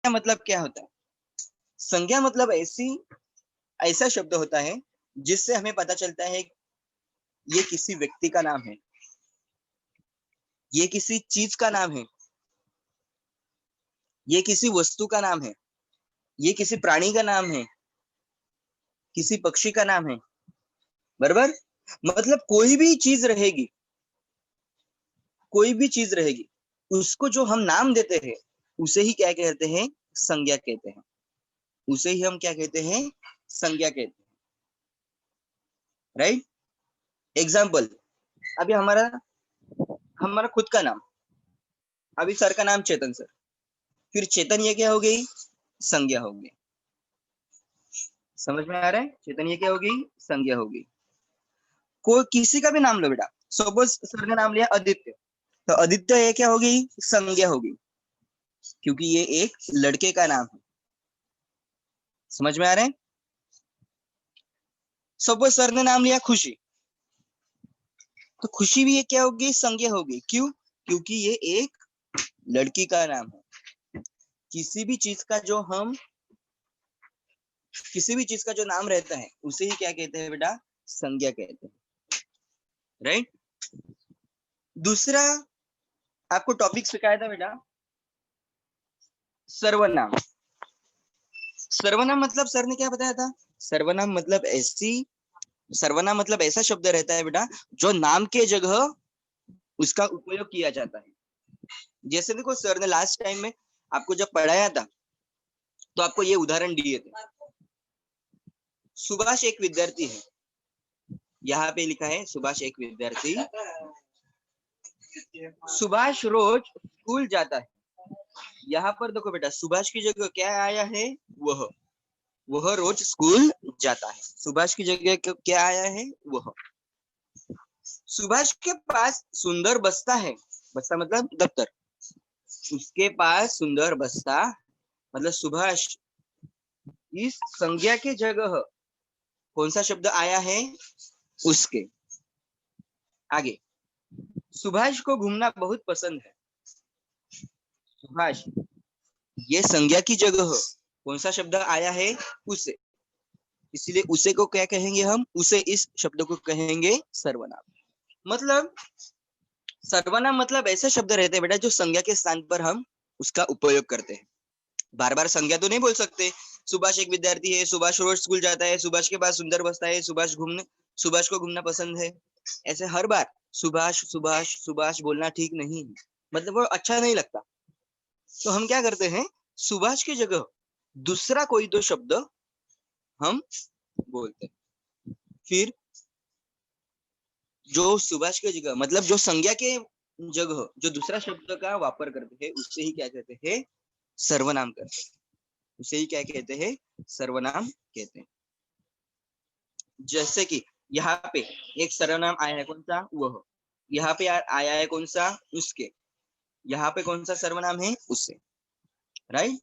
मतलब क्या होता है? संज्ञा मतलब ऐसा शब्द होता है जिससे हमें पता चलता है ये किसी व्यक्ति का नाम है, ये किसी चीज का नाम है, ये किसी वस्तु का नाम है, ये किसी प्राणी का नाम है, किसी पक्षी का नाम है। बराबर? मतलब कोई भी चीज रहेगी, कोई भी चीज रहेगी, उसको जो हम नाम देते हैं उसे ही क्या कहते हैं? संज्ञा कहते हैं। उसे ही हम क्या कहते हैं? संज्ञा कहते हैं। राइट? एग्जाम्पल, अभी हमारा हमारा खुद का नाम, अभी सर का नाम चेतन सर, फिर चेतन ये क्या हो गई? संज्ञा हो गई। समझ में आ रहा है? चेतन ये क्या हो गई? संज्ञा हो गई। कोई किसी का भी नाम लो बेटा, सपोज सर ने नाम लिया आदित्य, तो आदित्य ये क्या हो गई? संज्ञा हो गई, क्योंकि ये एक लड़के का नाम है। समझ में आ रहा है? सपोज सर ने नाम लिया खुशी, तो खुशी भी ये क्या होगी? संज्ञा होगी। क्यों? क्योंकि ये एक लड़की का नाम है। किसी भी चीज का जो नाम रहता है उसे ही क्या कहते हैं बेटा? संज्ञा कहते हैं। राइट? दूसरा आपको टॉपिक सिखाया था बेटा, सर्वनाम। सर्वनाम मतलब सर ने क्या बताया था? सर्वनाम मतलब ऐसा शब्द रहता है बेटा जो नाम के जगह उसका उपयोग किया जाता है। जैसे देखो, सर ने लास्ट टाइम में आपको जब पढ़ाया था तो आपको ये उदाहरण दिए थे। सुभाष एक विद्यार्थी है, यहाँ पे लिखा है सुभाष एक विद्यार्थी। सुभाष रोज स्कूल जाता है। यहाँ पर देखो बेटा, सुभाष की जगह क्या आया है? वह रोज स्कूल जाता है। सुभाष की जगह क्या आया है? वह। सुभाष के पास सुंदर बस्ता है। बस्ता मतलब दफ्तर। उसके पास सुंदर बस्ता मतलब सुभाष। इस संज्ञा के जगह कौन सा शब्द आया है? उसके। आगे, सुभाष को घूमना बहुत पसंद है। सुभाष, ये संज्ञा की जगह कौन सा शब्द आया है? उसे। इसलिए उसे को क्या कहेंगे हम? उसे। इस शब्द को कहेंगे सर्वनाम। मतलब सर्वनाम मतलब ऐसे शब्द रहते हैं बेटा जो संज्ञा के स्थान पर हम उसका उपयोग करते हैं। बार बार संज्ञा तो नहीं बोल सकते। सुभाष एक विद्यार्थी है, सुभाष रोज स्कूल जाता है, सुभाष के पास सुंदर बस्ता है, सुभाष को घूमना पसंद है। ऐसे हर बार सुभाष सुभाष सुभाष बोलना ठीक नहीं है, मतलब वो अच्छा नहीं लगता। तो हम क्या करते हैं? सुभाष की जगह दूसरा कोई दो शब्द हम बोलते हैं। फिर जो सुभाष की जगह मतलब जो संज्ञा के जगह जो दूसरा शब्द का वापर करते हैं उससे ही क्या कहते हैं? सर्वनाम करते हैं। उसे ही क्या कहते हैं? सर्वनाम कहते हैं। जैसे कि यहाँ पे एक सर्वनाम आया है, कौन सा? वह। यहाँ पे आया है कौन सा? उसके। यहाँ पे कौन सा सर्वनाम है? उससे। राइट?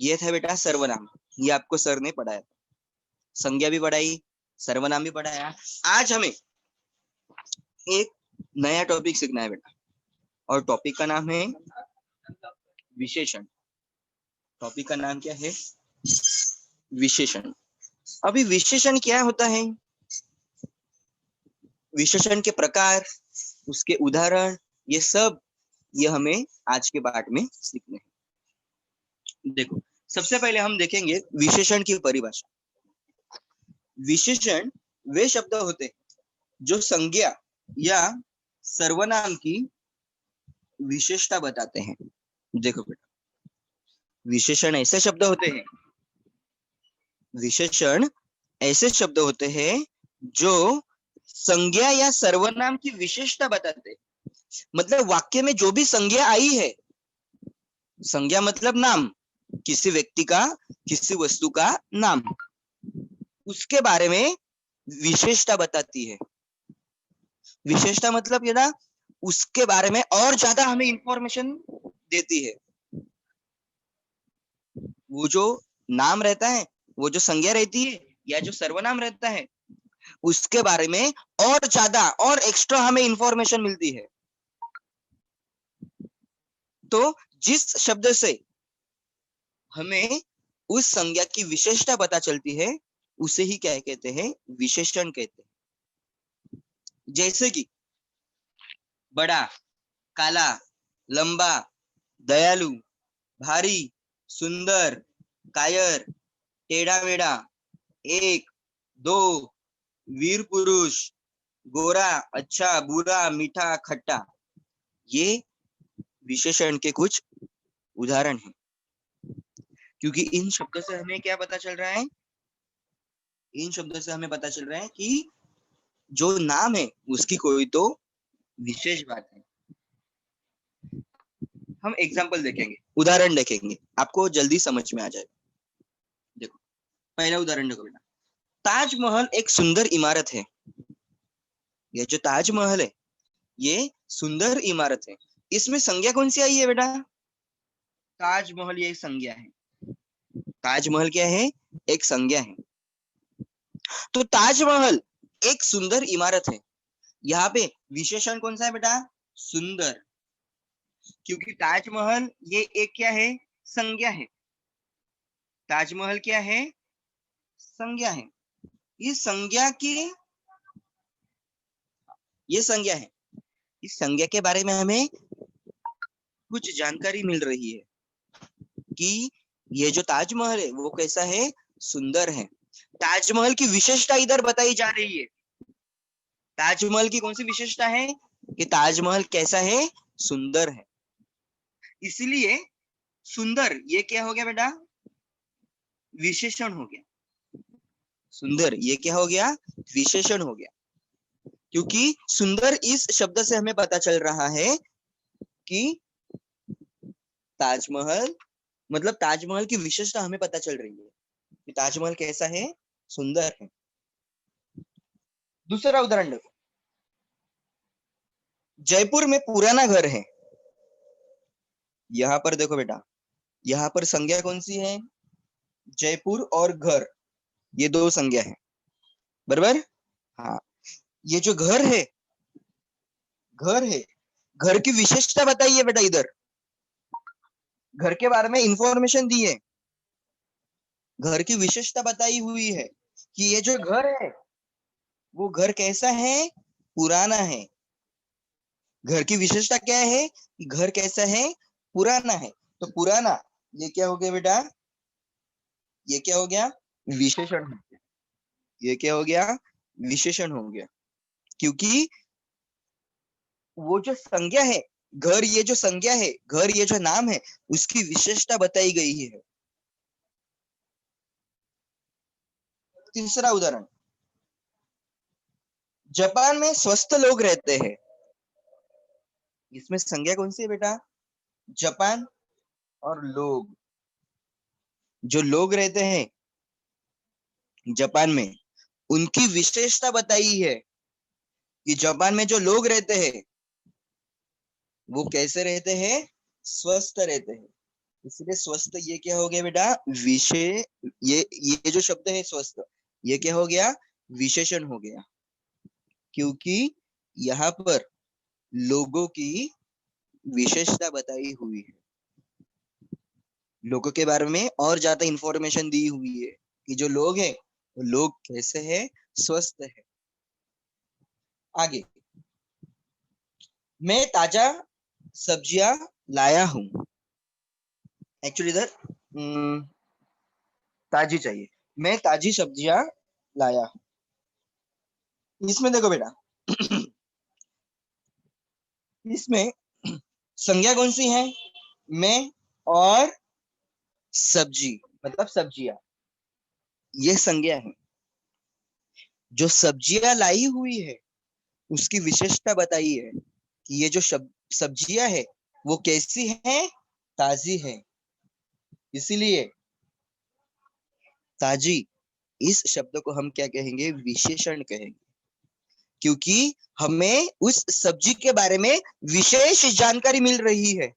ये था बेटा सर्वनाम। ये आपको सर ने पढ़ाया था। संज्ञा भी पढ़ाई, सर्वनाम भी पढ़ाया। आज हमें एक नया टॉपिक सीखना है बेटा, और टॉपिक का नाम है विशेषण। टॉपिक का नाम क्या है? विशेषण। अभी विशेषण क्या होता है? विशेषण के प्रकार, उसके उदाहरण, ये हमें आज के पाठ में सीखने हैं। देखो, सबसे पहले हम देखेंगे विशेषण की परिभाषा। विशेषण वे शब्द होते हैं जो संज्ञा या सर्वनाम की विशेषता बताते हैं। देखो बेटा, विशेषण ऐसे शब्द होते हैं जो संज्ञा या सर्वनाम की विशेषता बताते हैं। मतलब वाक्य में जो भी संज्ञा आई है, संज्ञा मतलब नाम, किसी व्यक्ति का, किसी वस्तु का नाम, उसके बारे में विशेषता बताती है। विशेषता मतलब ये ना, उसके बारे में और ज्यादा हमें इंफॉर्मेशन देती है। वो जो नाम रहता है, वो जो संज्ञा रहती है या जो सर्वनाम रहता है, उसके बारे में और ज्यादा और एक्स्ट्रा हमें इंफॉर्मेशन मिलती है। तो जिस शब्द से हमें उस संज्ञा की विशेषता पता चलती है, उसे ही क्या कहते हैं, विशेषण कहते हैं। जैसे कि बड़ा, काला, लंबा, दयालु, भारी, सुंदर, कायर, टेढ़ा मेढ़ा, एक, दो, वीर पुरुष, गोरा, अच्छा, बुरा, मीठा, खट्टा, ये विशेषण के कुछ उदाहरण हैं। क्योंकि इन शब्दों से हमें क्या पता चल रहा है, इन शब्दों से हमें पता चल रहा है कि जो नाम है उसकी कोई तो विशेष बात है। हम एग्जाम्पल देखेंगे, उदाहरण देखेंगे, आपको जल्दी समझ में आ जाएगा। देखो, पहला उदाहरण देखो बेटा, ताजमहल एक सुंदर इमारत है। ये जो ताजमहल है, ये सुंदर इमारत है। इसमें संज्ञा कौन सी आई है बेटा? ताजमहल, ये संज्ञा है। ताजमहल क्या है? एक संज्ञा है। तो ताजमहल एक सुंदर इमारत है। यहाँ पे विशेषण कौन सा है बेटा? सुंदर। क्योंकि ताजमहल ये एक क्या है? संज्ञा है। ताजमहल क्या है? संज्ञा है। इस संज्ञा की, ये संज्ञा है। इस संज्ञा के बारे में हमें कुछ जानकारी मिल रही है कि ये जो ताजमहल है वो कैसा है? सुंदर है। ताजमहल की विशेषता इधर बताई जा रही है। ताजमहल की कौन सी विशेषता है? कि ताजमहल कैसा है? सुंदर है। इसलिए सुंदर ये क्या हो गया बेटा? विशेषण हो गया। सुंदर ये क्या हो गया? विशेषण हो गया। क्योंकि सुंदर इस शब्द से हमें पता चल रहा है कि ताजमहल, मतलब ताजमहल की विशेषता हमें पता चल रही है कि ताजमहल कैसा है? सुंदर है। दूसरा उदाहरण देखो, जयपुर में पुराना घर है। यहां पर देखो बेटा, यहाँ पर संज्ञा कौन सी है? जयपुर और घर, ये दो संज्ञा है, बराबर? हाँ, ये जो घर है, घर है, घर की विशेषता बताइए बेटा। इधर घर के बारे में इंफॉर्मेशन दी है, घर की विशेषता बताई हुई है कि ये जो घर है वो घर कैसा है? पुराना है। घर की विशेषता क्या है? घर कैसा है? पुराना है। तो पुराना ये क्या हो गया बेटा? ये क्या हो गया? विशेषण हो गया। ये क्या हो गया? विशेषण हो गया। क्योंकि वो जो संज्ञा है, घर, ये जो संज्ञा है, घर ये जो नाम है, उसकी विशेषता बताई गई है। तीसरा उदाहरण, जापान में स्वस्थ लोग रहते हैं। इसमें संज्ञा कौन सी है बेटा? जापान और लोग, जो लोग रहते हैं जापान में, उनकी विशेषता बताई है कि जापान में जो लोग रहते हैं वो कैसे रहते हैं? स्वस्थ रहते हैं। इसलिए स्वस्थ ये क्या हो गया बेटा? विशेष। ये जो शब्द है स्वस्थ, ये क्या हो गया? विशेषण हो गया। क्योंकि यहाँ पर लोगों की विशेषता बताई हुई है, लोगों के बारे में और ज्यादा इंफॉर्मेशन दी हुई है कि जो लोग हैं वो लोग कैसे हैं? स्वस्थ है। आगे, मैं ताजा सब्जियां लाया हूं। एक्चुअली इधर ताजी चाहिए। मैं ताजी सब्जियां लाया हूं। इसमें देखो बेटा, इसमें संज्ञा कौन सी है? मैं और सब्जी, मतलब सब्जियां, ये संज्ञा है। जो सब्जियां लाई हुई है उसकी विशेषता बताई है कि ये जो सब्जियां है वो कैसी है? ताजी है। इसीलिए ताजी, इस शब्द को हम क्या कहेंगे? विशेषण कहेंगे। क्योंकि हमें उस सब्जी के बारे में विशेष जानकारी मिल रही है,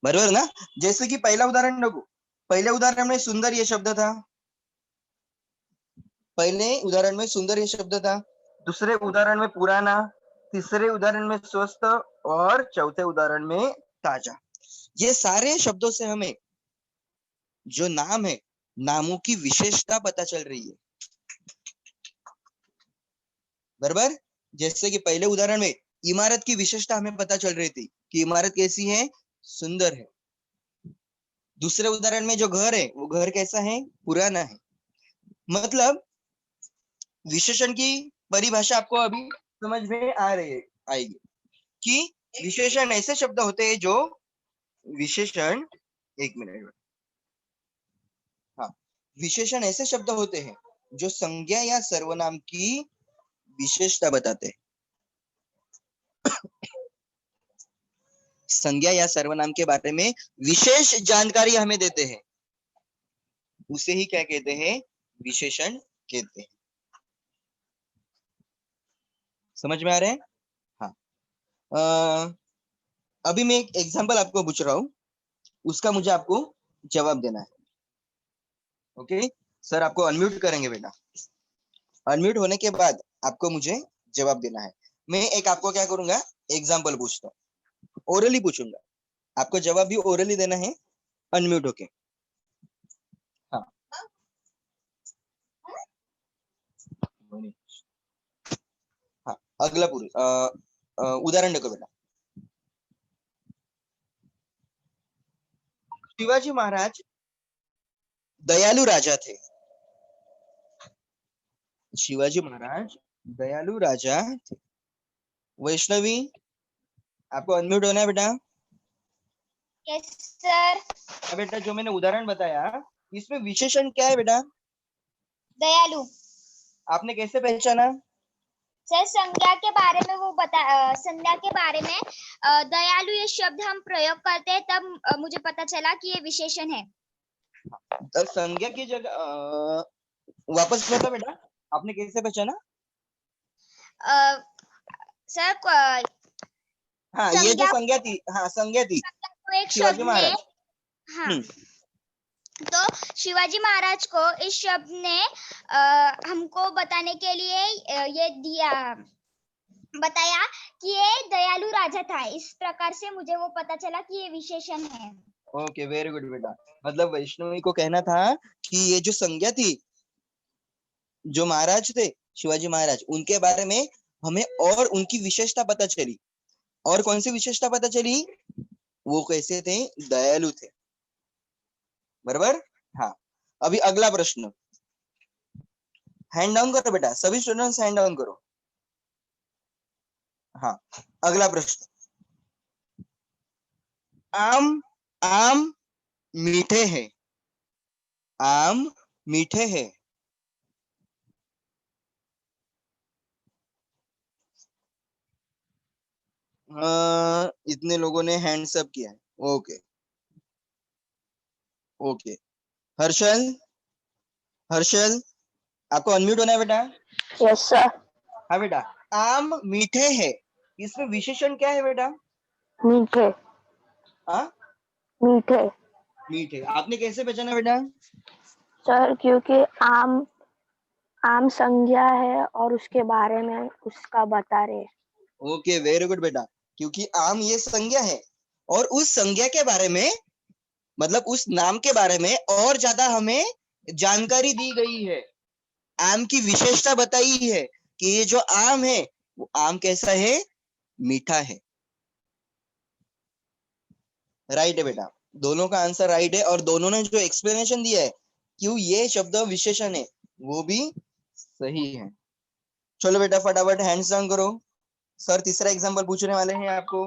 बराबर ना? जैसे कि पहला उदाहरण देखो, पहले उदाहरण में सुंदर ये शब्द था, पहले उदाहरण में सुंदर ये शब्द था, दूसरे उदाहरण में पुराना, तीसरे उदाहरण में स्वस्थ और चौथे उदाहरण में ताजा। ये सारे शब्दों से हमें जो नाम है, नामों की विशेषता पता चल रही है। बराबर। जैसे कि पहले उदाहरण में इमारत की विशेषता हमें पता चल रही थी कि इमारत कैसी है, सुंदर है। दूसरे उदाहरण में जो घर है वो घर कैसा है, पुराना है। मतलब विशेषण की परिभाषा आपको अभी समझ में आ रही है, आएगी कि विशेषण ऐसे शब्द होते हैं जो विशेषण, एक मिनट, हाँ, विशेषण ऐसे शब्द होते हैं जो संज्ञा या सर्वनाम की विशेषता बताते हैं। संज्ञा या सर्वनाम के बारे में विशेष जानकारी हमें देते हैं, उसे ही क्या कहते हैं, विशेषण कहते हैं। समझ में आ रहे हैं? हाँ। अभी मैं एक एग्जांपल आपको पूछ रहा हूं, उसका मुझे आपको जवाब देना है। ओके सर, आपको अनम्यूट करेंगे बेटा। अनम्यूट होने के बाद आपको मुझे जवाब देना है। मैं एक आपको क्या करूंगा, एग्जांपल पूछता हूँ, ओरली पूछूंगा, आपको जवाब भी ओरली देना है, अनम्यूट होके। हाँ, हाँ, अगला उदाहरण देखो बेटा। शिवाजी महाराज दयालु राजा थे। शिवाजी महाराज दयालु राजा थे। वैष्णवी, आपको अनम्यूट होना है बेटा। Yes sir. बेटा जो मैंने उदाहरण बताया, इसमें विशेषण क्या है बेटा, दयालु। आपने कैसे पहचाना? सर संज्ञा के बारे में वो संज्ञा के बारे में दयालु ये शब्द हम प्रयोग करते हैं, तब मुझे पता चला कि ये विशेषण है। तब संज्ञा की जगह वापस बता बेटा, आपने कैसे पहचाना? सर हाँ, ये जो संज्ञा संज्ञा थी, हाँ संज्ञा थी को एक शिवाजी शब्द ने, महाराज। हाँ, तो शिवाजी महाराज को इस शब्द ने हमको बताने के लिए ये बताया कि ये दयालु राजा था। इस प्रकार से मुझे वो पता चला कि ये विशेषण है। ओके, वेरी गुड बेटा। मतलब वैष्णवी को कहना था कि ये जो संज्ञा थी, जो महाराज थे शिवाजी महाराज, उनके बारे में हमें और उनकी विशेषता पता चली। और कौन सी विशेषता पता चली? वो कैसे थे, दयालु थे। बराबर। हाँ, अभी अगला प्रश्न, हैंड डाउन करो बेटा, सभी स्टूडेंट्स हैंड डाउन करो। हाँ, अगला प्रश्न, आम आम मीठे हैं, आम मीठे हैं। इतने लोगों ने हैंड्स अप किया है। ओके ओके, हर्षल, हर्षल, आपको अनम्यूट होना है बेटा। Yes sir. हाँ बेटा, आम मीठे हैं, इसमें विशेषण क्या है बेटा? मीठे। हाँ, मीठे। मीठे। आपने कैसे पहचाना बेटा? सर क्योंकि आम आम संज्ञा है और उसके बारे में उसका बता रहे। ओके, वेरी गुड बेटा। क्योंकि आम ये संज्ञा है और उस संज्ञा के बारे में, मतलब उस नाम के बारे में और ज्यादा हमें जानकारी दी गई है। आम की विशेषता बताई है कि ये जो आम है वो आम कैसा है, मीठा है। राइट है बेटा, दोनों का आंसर राइट है। और दोनों ने जो एक्सप्लेनेशन दिया है क्यों ये शब्द विशेषण है, वो भी सही है। चलो बेटा फटाफट हैंड्स डाउन करो, सर तीसरा एग्जांपल पूछने वाले हैं आपको।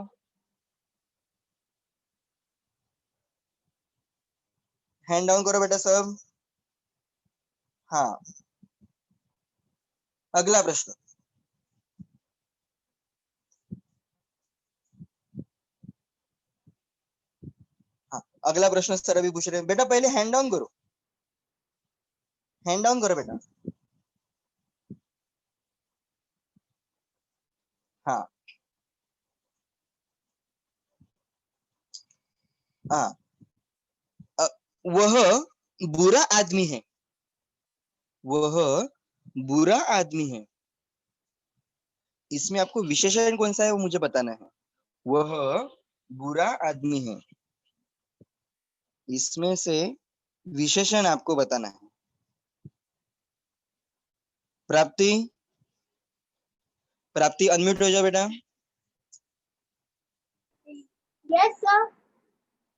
हैंड डाउन करो बेटा सब। हाँ, अगला प्रश्न, हाँ अगला प्रश्न सर अभी पूछ रहे हैं। बेटा पहले हैंड डाउन करो, हैंड डाउन करो बेटा। हाँ हाँ, वह बुरा आदमी है, वह बुरा आदमी है। इसमें आपको विशेषण कौन सा है वो मुझे बताना है। वह बुरा आदमी है, इसमें से विशेषण आपको बताना है। प्राप्ति, प्राप्ति अनम्यूट हो जाओ बेटा। Yes sir.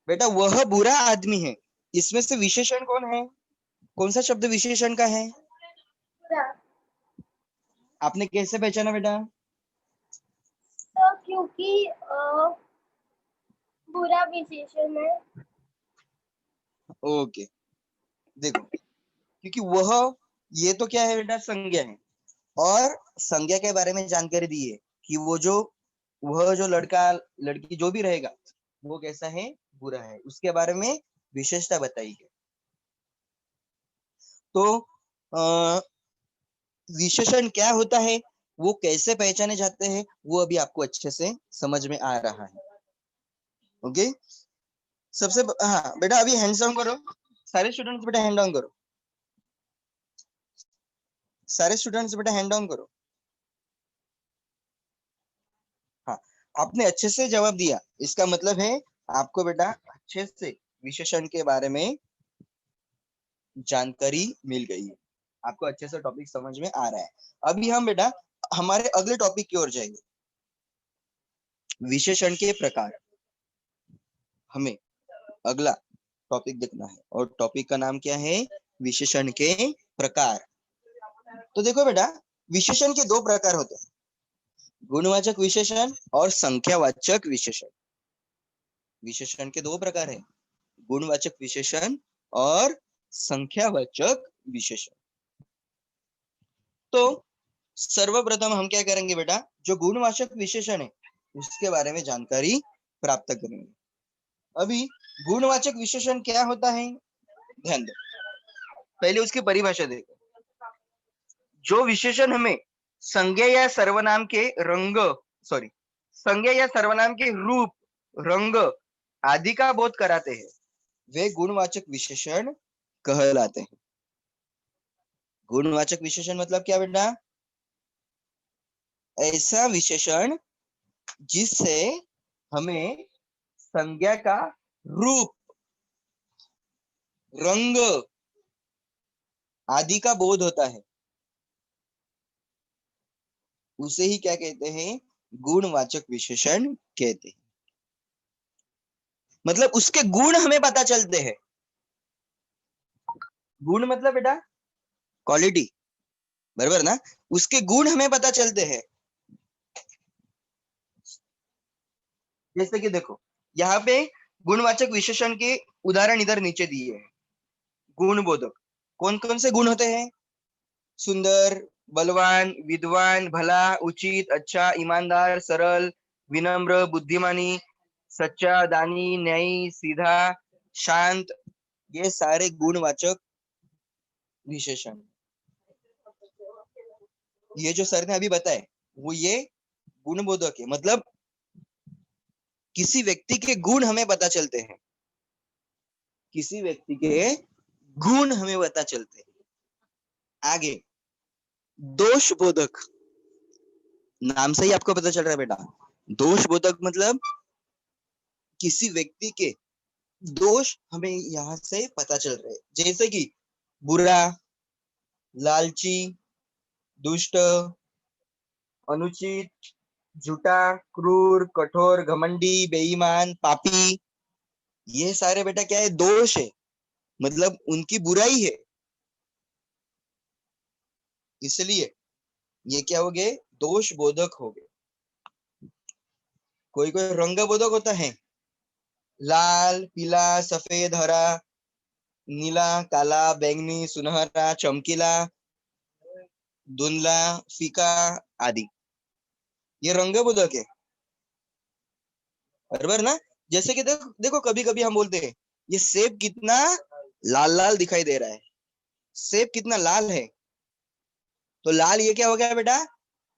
बेटा वह बुरा आदमी है, इसमें से विशेषण कौन है? कौन सा शब्द विशेषण का है? आपने कैसे पहचाना बेटा? तो क्योंकि बुरा विशेषण है। ओके, देखो क्योंकि वह, ये तो क्या है बेटा? संज्ञा है, और संज्ञा के बारे में जानकारी दी है कि वह जो लड़का लड़की जो भी रहेगा वो कैसा है? बुरा है, उसके बारे में विशेषता बताई है। तो विशेषण क्या होता है, वो कैसे पहचाने जाते हैं, वो अभी आपको अच्छे से समझ में आ रहा है। ओके, हाँ बेटा अभी हैंड्स डाउन करो सारे स्टूडेंट्स, बेटा हैंड डाउन करो सारे स्टूडेंट्स, बेटा हैंड डाउन करो। हाँ, आपने अच्छे से जवाब दिया, इसका मतलब है आपको बेटा अच्छे से विशेषण के बारे में जानकारी मिल गई है, आपको अच्छे से टॉपिक समझ में आ रहा है। अभी हम बेटा हमारे अगले टॉपिक की ओर जाएंगे, विशेषण के प्रकार। हमें अगला टॉपिक देखना है, और टॉपिक का नाम क्या है? विशेषण के प्रकार। तो देखो बेटा, विशेषण के दो प्रकार होते हैं, गुणवाचक विशेषण और संख्यावाचक विशेषण। विशेषण के दो प्रकार हैं, गुणवाचक विशेषण और संख्यावाचक विशेषण। तो सर्वप्रथम हम क्या करेंगे बेटा, जो गुणवाचक विशेषण है उसके बारे में जानकारी प्राप्त करेंगे। अभी गुणवाचक विशेषण क्या होता है, ध्यान दो, पहले उसकी परिभाषा देखो। जो विशेषण हमें संज्ञा या सर्वनाम के रंग, सॉरी, संज्ञा या सर्वनाम के रूप, रंग आदि का बोध कराते हैं, वे गुणवाचक विशेषण कहलाते हैं। गुणवाचक विशेषण मतलब क्या बेटा? ऐसा विशेषण जिससे हमें संज्ञा का रूप, रंग आदि का बोध होता है, उसे ही क्या कहते हैं? गुणवाचक विशेषण कहते हैं। मतलब उसके गुण हमें पता चलते हैं। गुण मतलब बेटा क्वालिटी, बराबर ना? उसके गुण हमें पता चलते हैं। जैसे कि देखो यहाँ पे गुणवाचक विशेषण के उदाहरण इधर नीचे दिए हैं। गुणबोधक कौन कौन से गुण होते हैं? सुंदर, बलवान, विद्वान, भला, उचित, अच्छा, ईमानदार, सरल, विनम्र, बुद्धिमानी, सच्चा, दानी, न्यायी, सीधा, शांत, ये सारे गुणवाचक विशेषण। ये जो सर ने अभी बताए वो ये गुणबोधक है, मतलब किसी व्यक्ति के गुण हमें पता चलते हैं, किसी व्यक्ति के गुण हमें पता चलते हैं। आगे दोष बोधक, नाम से ही आपको पता चल रहा है बेटा, दोष बोधक मतलब किसी व्यक्ति के दोष हमें यहाँ से पता चल रहे हैं, जैसे कि बुरा, लालची, दुष्ट, अनुचित, झूठा, क्रूर, कठोर, घमंडी, बेईमान, पापी, ये सारे बेटा क्या है? दोष है, मतलब उनकी बुराई है, इसलिए ये क्या हो गए? दोष बोधक हो गए। कोई कोई रंग बोधक होता है, लाल, पीला, सफेद, हरा, नीला, काला, बैंगनी, सुनहरा, चमकीला, धुंधला, फीका आदि, ये रंग बोधक है, बराबर ना? जैसे कि देखो कभी कभी हम बोलते हैं ये सेब कितना लाल लाल दिखाई दे रहा है, सेब कितना लाल है, तो लाल ये क्या हो गया बेटा?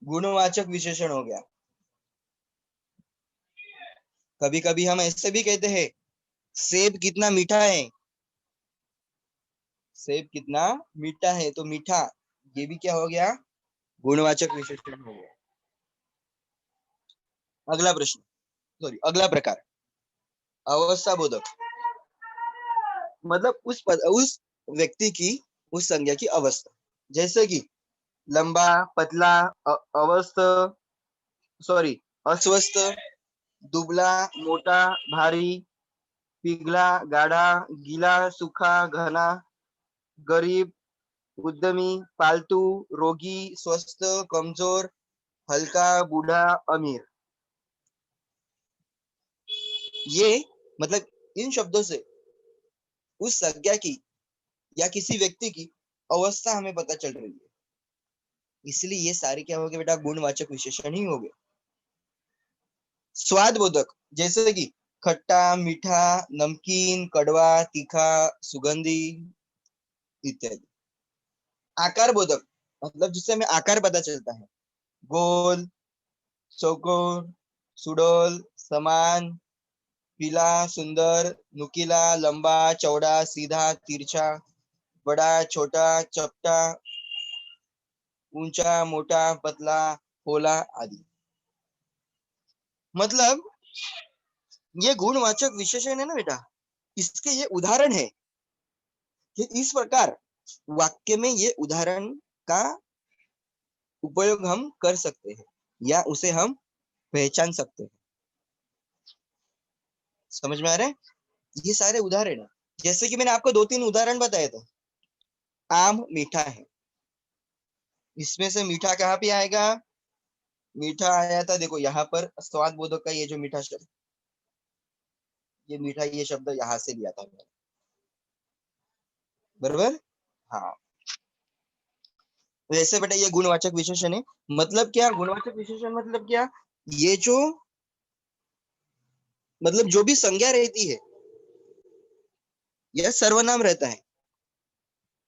गुणवाचक विशेषण हो गया। कभी कभी हम ऐसे भी कहते हैं सेब कितना मीठा है, सेब कितना मीठा है, तो मीठा ये भी क्या हो गया? गुणवाचक विशेषण हो गया। अगला प्रश्न, सॉरी अगला प्रकार, अवस्था बोधक। मतलब उस व्यक्ति की, उस संज्ञा की अवस्था, जैसे कि लंबा, पतला, अवस्थ, सॉरी, अस्वस्थ, दुबला, मोटा, भारी, पिघला, गाढ़ा, गीला, सूखा, घना, गरीब, उद्यमी, पालतू, रोगी, स्वस्थ, कमजोर, हल्का, बूढ़ा, अमीर। ये मतलब इन शब्दों से उस संज्ञा की या किसी व्यक्ति की अवस्था हमें पता चल रही है। इसलिए ये सारे क्या हो गए बेटा, गुणवाचक विशेषण ही हो गए। स्वाद बोधक, जैसे कि खट्टा, मीठा, नमकीन, कड़वा, तीखा, सुगंधी इत्यादि। आकार बोधक, मतलब जिससे हमें आकार पता चलता है, गोल, चौकोर, सुडोल, समान, पीला, सुंदर, नुकीला, लंबा, चौड़ा, सीधा, तिरछा, बड़ा, छोटा, चपटा, ऊंचा, मोटा, पतला, पोला आदि। मतलब ये गुणवाचक विशेषण है ना बेटा, इसके ये उदाहरण है कि इस प्रकार वाक्य में ये उदाहरण का उपयोग हम कर सकते हैं या उसे हम पहचान सकते हैं। समझ में आ रहा है? ये सारे उदाहरण है। जैसे कि मैंने आपको 2-3 उदाहरण बताए थे। आम मीठा है, इसमें से मीठा कहाँ पे आएगा? मीठा आया था, देखो यहाँ पर स्वाद बोधक का ये जो मीठा शब्द, ये मीठा ये शब्द यहाँ से लिया था मैंने, बरोबर? हाँ, वैसे बेटा ये गुणवाचक विशेषण है। मतलब क्या गुणवाचक विशेषण, मतलब क्या? ये जो मतलब जो भी संज्ञा रहती है या सर्वनाम रहता है,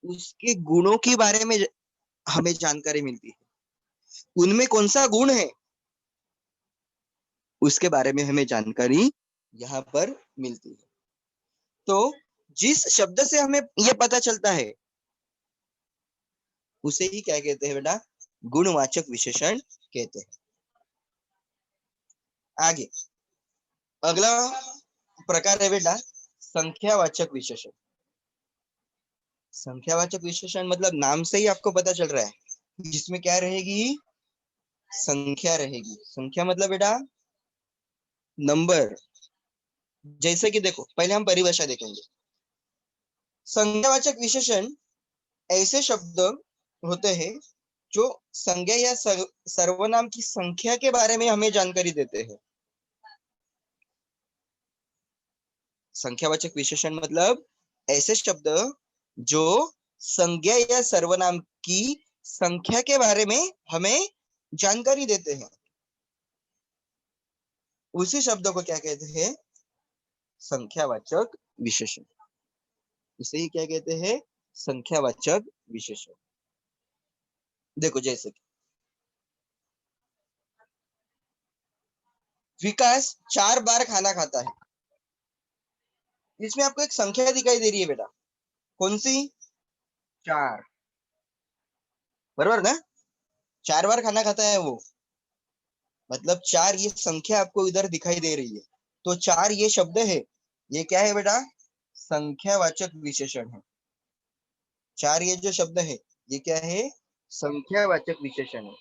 उसके गुणों के बारे में हमें जानकारी मिलती है। उनमें कौन सा गुण है उसके बारे में हमें जानकारी यहाँ पर मिलती है। तो जिस शब्द से हमें ये पता चलता है उसे ही क्या कहते हैं बेटा? गुणवाचक विशेषण कहते हैं। आगे अगला प्रकार है बेटा संख्यावाचक विशेषण। संख्यावाचक विशेषण मतलब नाम से ही आपको पता चल रहा है, जिसमें क्या रहेगी? संख्या रहेगी। संख्या मतलब बेटा नंबर। जैसे कि देखो पहले हम परिभाषा देखेंगे। संज्ञावाचक विशेषण ऐसे शब्द होते हैं जो संज्ञा या सर्वनाम की संख्या के बारे में हमें जानकारी देते हैं। संख्यावाचक विशेषण मतलब ऐसे शब्द जो संज्ञा या सर्वनाम की संख्या के बारे में हमें जानकारी देते हैं, उसी शब्द को क्या कहते हैं? संख्यावाचक विशेषण। इसे ही क्या कहते हैं? संख्यावाचक विशेषण। देखो जैसे कि विकास 4 बार खाना खाता है, इसमें आपको एक संख्या दिखाई दे रही है बेटा, कौन सी? 4, बरोबर ना? 4 बार खाना खाता है वो, मतलब 4 ये संख्या आपको इधर दिखाई दे रही है। तो 4 ये शब्द है, ये क्या है बेटा? संख्यावाचक विशेषण है। 4 ये जो शब्द है ये क्या है? संख्यावाचक विशेषण है,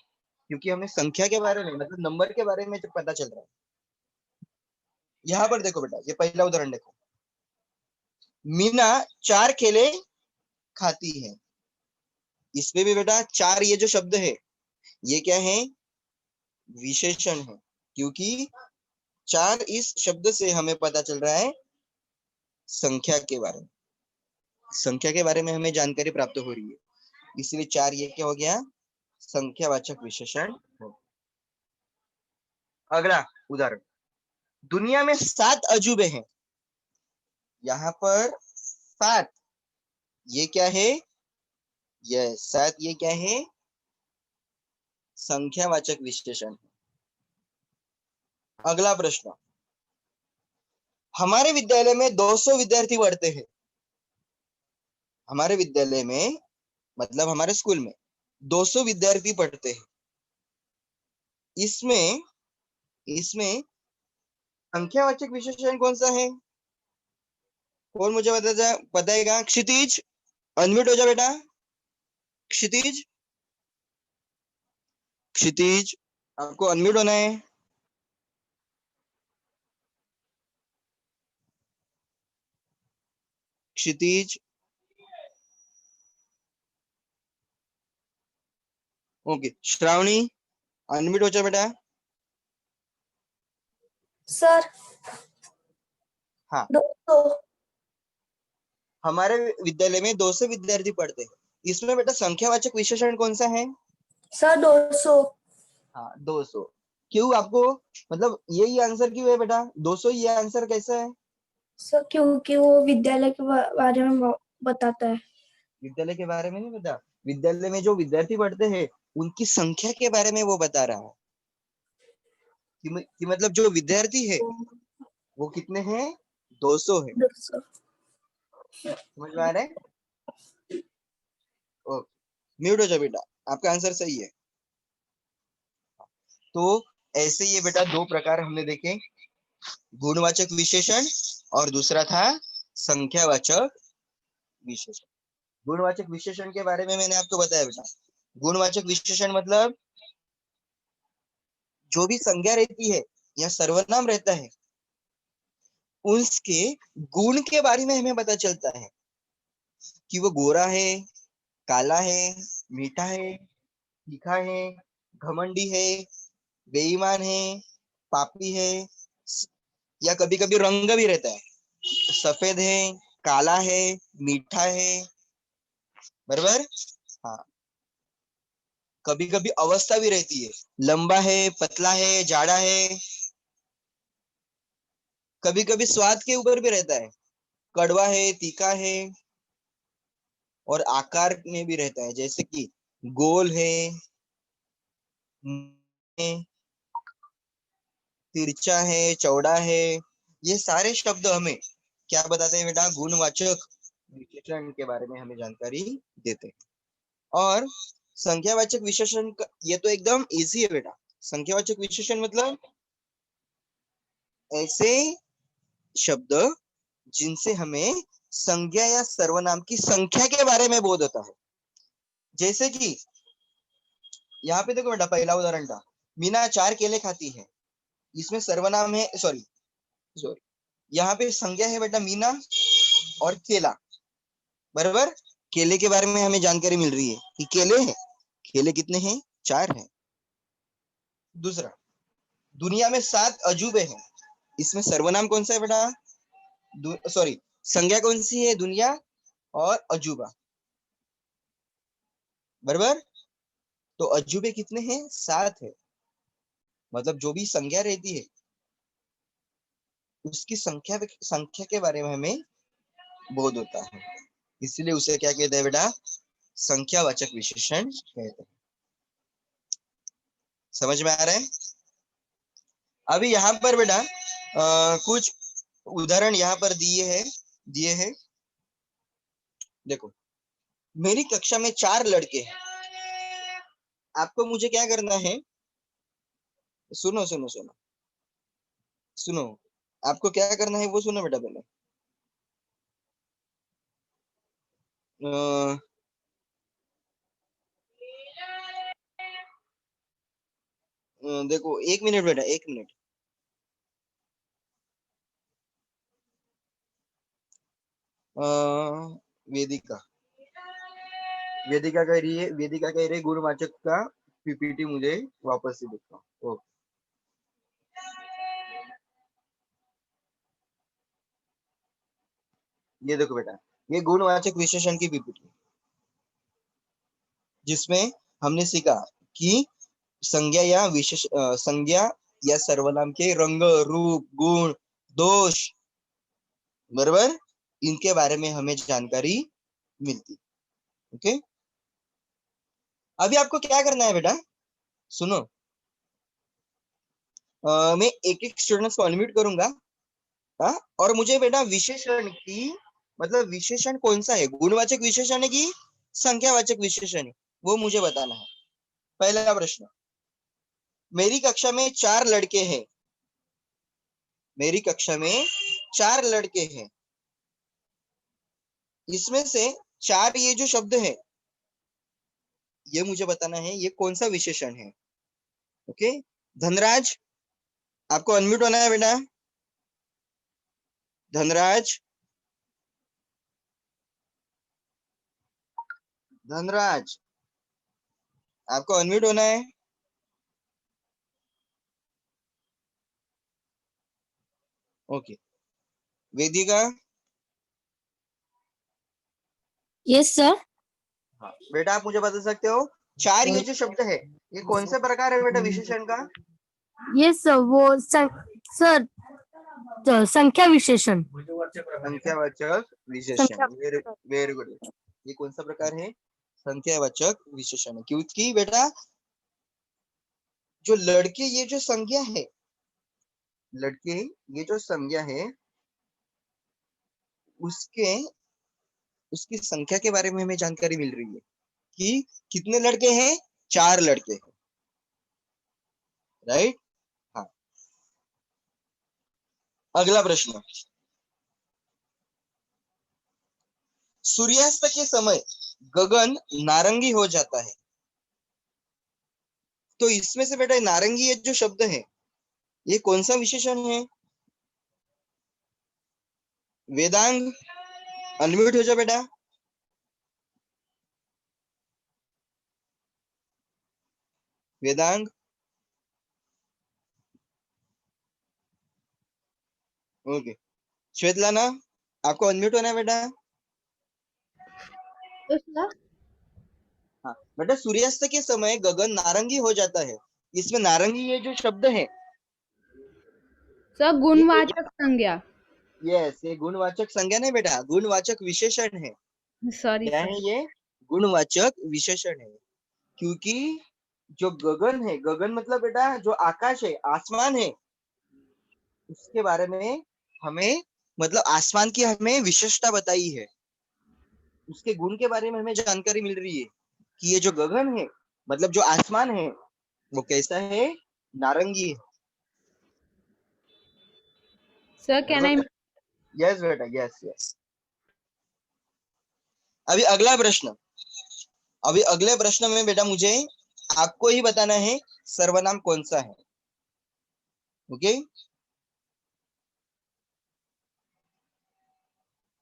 क्योंकि हमें संख्या के बारे में मतलब नंबर के बारे में जो पता चल रहा है। यहाँ पर देखो बेटा, ये पहला उदाहरण देखो, मीना 4 केले खाती है। इसमें भी बेटा 4 ये जो शब्द है ये क्या है? विशेषण है, क्योंकि 4 इस शब्द से हमें पता चल रहा है संख्या के बारे में। संख्या के बारे में हमें जानकारी प्राप्त हो रही है, इसलिए 4 ये क्या हो गया? संख्यावाचक विशेषण हो। अगला उदाहरण, दुनिया में 7 अजूबे हैं। यहाँ पर 7 ये क्या है? ये 7 ये क्या है? संख्यावाचक विशेषण। अगला प्रश्न, हमारे विद्यालय में 200 विद्यार्थी पढ़ते हैं। हमारे विद्यालय में मतलब हमारे स्कूल में 200 विद्यार्थी पढ़ते हैं। इसमें इसमें संख्यावाचक विशेषण कौन सा है? कौन मुझे बताएगा? क्षितिज, अनम्यूट हो जा बेटा। क्षितिज, क्षितिज, आपको अनम्यूट होना है। क्षितिज, ओके। श्रावणी, अनम्यूट हो जा बेटा। सर हाँ, 200। हमारे विद्यालय में 200 विद्यार्थी पढ़ते हैं। इसमें बेटा संख्यावाचक विशेषण कौन सा है? सर 200। हाँ, 200। क्यों आपको, मतलब यही आंसर क्यों है बेटा? 200 ये आंसर कैसा है? सर क्योंकि वो विद्यालय के बारे में बताता है। विद्यालय के बारे में नहीं बता, विद्यालय में जो विद्यार्थी पढ़ते हैं उनकी संख्या के बारे में वो बता रहा है कि मतलब जो विद्यार्थी है वो कितने हैं? 200 है। 200। समझ में आ रहा है? ओके, म्यूट हो जाओ बेटा, आपका आंसर सही है। तो ऐसे ये बेटा दो प्रकार हमने देखे, गुणवाचक विशेषण और दूसरा था संख्यावाचक विशेषण। गुणवाचक विशेषण के बारे में मैंने आपको बताया बेटा। गुणवाचक विशेषण मतलब जो भी संज्ञा रहती है या सर्वनाम रहता है उसके गुण के बारे में हमें पता चलता है कि वो गोरा है, काला है, मीठा है, तीखा है, घमंडी है, बेईमान है, पापी है, या कभी कभी रंग भी रहता है, सफेद है, काला है, मीठा है, बराबर। हाँ, कभी कभी अवस्था भी रहती है, लंबा है, पतला है, जाड़ा है। कभी कभी स्वाद के ऊपर भी रहता है, कड़वा है, तीखा है, और आकार में भी रहता है, जैसे कि गोल है, तिरछा है, चौड़ा है। ये सारे शब्द हमें क्या बताते हैं बेटा? गुणवाचक विशेषण के बारे में हमें जानकारी देते हैं। और संख्यावाचक विशेषण ये तो एकदम इजी है बेटा। संख्यावाचक विशेषण मतलब ऐसे शब्द जिनसे हमें संज्ञा या सर्वनाम की संख्या के बारे में बोध होता है। जैसे कि यहाँ पे देखो बेटा, पहला उदाहरण था, मीना 4 केले खाती है। इसमें सर्वनाम है, सॉरी सॉरी, यहाँ पे संज्ञा है बेटा मीना और केला, बराबर। केले के बारे में हमें जानकारी मिल रही है कि केले हैं, केले कितने हैं? 4 हैं। दूसरा, दुनिया में 7 अजूबे हैं। इसमें सर्वनाम कौन सा है बेटा? सॉरी, संज्ञा कौन सी है? दुनिया और अजूबा, बराबर। तो अजूबे कितने हैं? 7 है। मतलब जो भी संज्ञा रहती है उसकी संख्या के बारे में हमें बोध होता है, इसलिए उसे क्या कहते हैं बेटा? संख्यावाचक विशेषण कहते हैं। समझ में आ रहा है? अभी यहाँ पर बेटा कुछ उदाहरण यहाँ पर दिए हैं। देखो, मेरी कक्षा में 4 लड़के हैं। आपको मुझे क्या करना है? सुनो सुनो सुनो सुनो, आपको क्या करना है वो सुनो बेटा पहले। देखो, 1 मिनट बेटा, 1 मिनट। वेदिका वेदिका कह रही है गुणवाचक का पीपीटी मुझे वापस से दिखाओ। ओके, ये देखो बेटा, ये गुणवाचक विशेषण की पीपीटी, जिसमें हमने सीखा कि संज्ञा या सर्वनाम के रंग, रूप, गुण, दोष, बराबर, इनके बारे में हमें जानकारी मिलती। ओके, अभी आपको क्या करना है बेटा? सुनो, मैं एक एक स्टूडेंट्स को अनम्यूट करूंगा। हाँ, और मुझे बेटा विशेषण की, मतलब विशेषण कौन सा है, गुणवाचक विशेषण है कि संख्यावाचक विशेषण है, वो मुझे बताना है। पहला प्रश्न, मेरी कक्षा में 4 लड़के हैं। मेरी कक्षा में 4 लड़के हैं। इसमें से 4 ये जो शब्द है, ये मुझे बताना है ये कौन सा विशेषण है। ओके, धनराज आपको अनम्यूट होना है बेटा। धनराज, धनराज आपको अनम्यूट होना है। ओके, वेदिका। Yes sir. हाँ बेटा, आप मुझे बता सकते हो 4 ये जो शब्द है ये कौन से प्रकार है बेटा विशेषण का? यस सर, वो सर संख्या विशेषण। संख्यावाचक विशेषण। संख्या वेरी गुड। ये कौन सा प्रकार है? संख्यावाचक विशेषण है, क्योंकि बेटा जो लड़के ये जो संज्ञा है, लड़के ये जो संज्ञा है उसके उसकी संख्या के बारे में हमें जानकारी मिल रही है कि कितने लड़के हैं, 4 लड़के हैं, राइट। हाँ, अगला प्रश्न। सूर्यास्त के समय गगन नारंगी हो जाता है, तो इसमें से बेटा नारंगी ये जो शब्द है ये कौन सा विशेषण है? वेदांग अनम्यूट हो जाओ बेटा। वेदांग, ओके। श्वेतलाना आपको अनम्यूट होना है बेटा। हाँ बेटा, सूर्यास्त के समय गगन नारंगी हो जाता है, इसमें नारंगी ये जो शब्द है सर गुणवाचक संज्ञा। यस, ये गुणवाचक संज्ञा नहीं बेटा, गुणवाचक विशेषण है। सॉरी क्या है ये? गुणवाचक विशेषण है, क्योंकि जो गगन है, गगन मतलब बेटा जो आकाश है, आसमान है, उसके बारे में हमें मतलब आसमान की हमें विशेषता बताई है, उसके गुण के बारे में हमें जानकारी मिल रही है कि ये जो गगन है मतलब जो आसमान है वो कैसा है, नारंगी है। Sir can I? यस बेटा, यस यस। अभी अगला प्रश्न, अभी अगले प्रश्न में बेटा मुझे आपको ही बताना है सर्वनाम कौन सा है। ओके,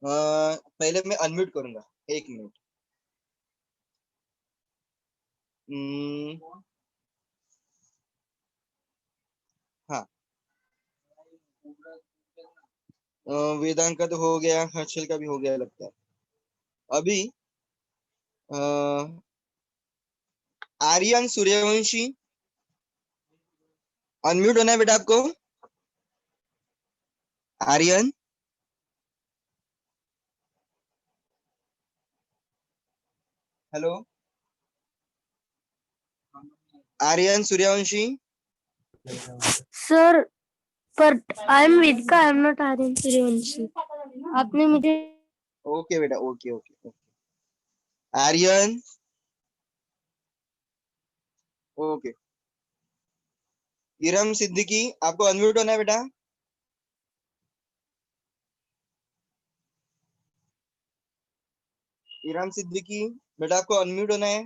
पहले मैं अनम्यूट करूंगा, 1 मिनट। हाँ, वेदांत का तो हो गया, हर्षल का भी हो गया लगता है। अभी आर्यन सूर्यवंशी अनम्यूट होना है बेटा आपको। आर्यन, हेलो आर्यन सूर्यवंशी। सर, पर I am Vedika, I am not Aryan Suryavanshi. आपने मुझे ओके बेटा, okay okay okay. Aryan, okay. Iram Siddiqui आपको अनम्यूट होना है बेटा। इरम सिद्दीकी बेटा आपको अनम्यूट होना है।